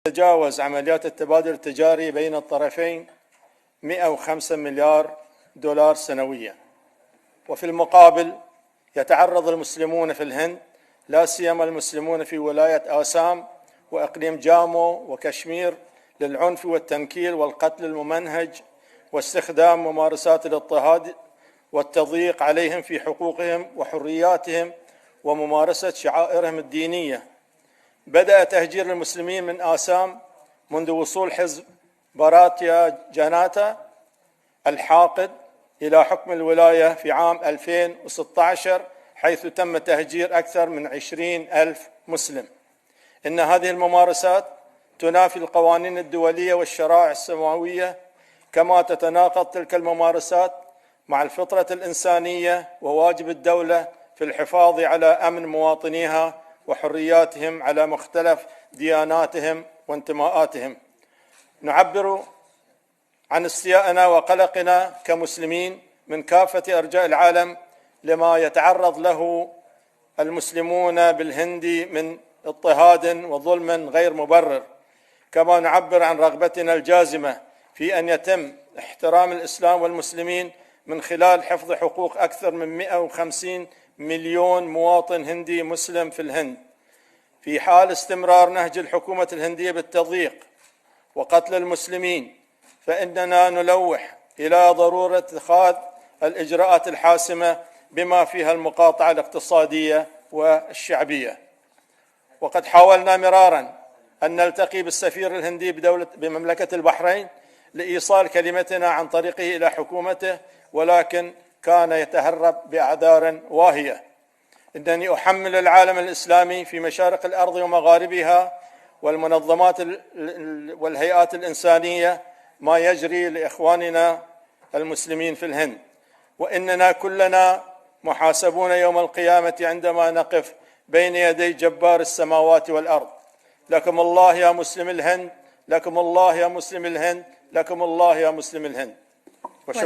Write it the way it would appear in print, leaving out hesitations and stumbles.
تتجاوز عمليات التبادل التجاري بين الطرفين 105 مليار دولار سنويا. وفي المقابل يتعرض المسلمون في الهند، لا سيما المسلمون في ولاية آسام وإقليم جامو وكشمير، للعنف والتنكيل والقتل الممنهج واستخدام ممارسات الاضطهاد والتضييق عليهم في حقوقهم وحرياتهم وممارسة شعائرهم الدينية. بدأ تهجير المسلمين من آسام منذ وصول حزب باراتيا جاناتا الحاقد إلى حكم الولاية في عام 2016، حيث تم تهجير أكثر من 20,000 مسلم. إن هذه الممارسات تنافي القوانين الدولية والشرائع السماوية، كما تتناقض تلك الممارسات مع الفطرة الإنسانية وواجب الدولة في الحفاظ على أمن مواطنيها وحرياتهم على مختلف دياناتهم وانتماءاتهم. نعبر عن استيائنا وقلقنا كمسلمين من كافة أرجاء العالم لما يتعرض له المسلمون بالهند من اضطهاد وظلم غير مبرر، كما نعبر عن رغبتنا الجازمة في أن يتم احترام الإسلام والمسلمين من خلال حفظ حقوق أكثر من 150 مليون مواطن هندي مسلم في الهند. في حال استمرار نهج الحكومة الهندية بالتضييق وقتل المسلمين، فإننا نلوح إلى ضرورة اتخاذ الإجراءات الحاسمة بما فيها المقاطعة الاقتصادية والشعبية. وقد حاولنا مرارا أن نلتقي بالسفير الهندي بمملكة البحرين لإيصال كلمتنا عن طريقه إلى حكومته، ولكن كان يتهرب بأعذار واهية. إنني أحمل العالم الإسلامي في مشارق الأرض ومغاربها والمنظمات والهيئات الإنسانية ما يجري لإخواننا المسلمين في الهند، وإننا كلنا محاسبون يوم القيامة عندما نقف بين يدي جبار السماوات والأرض. لكم الله يا مسلم الهند، لكم الله يا مسلم الهند، لكم الله يا مسلم الهند. وشكرا.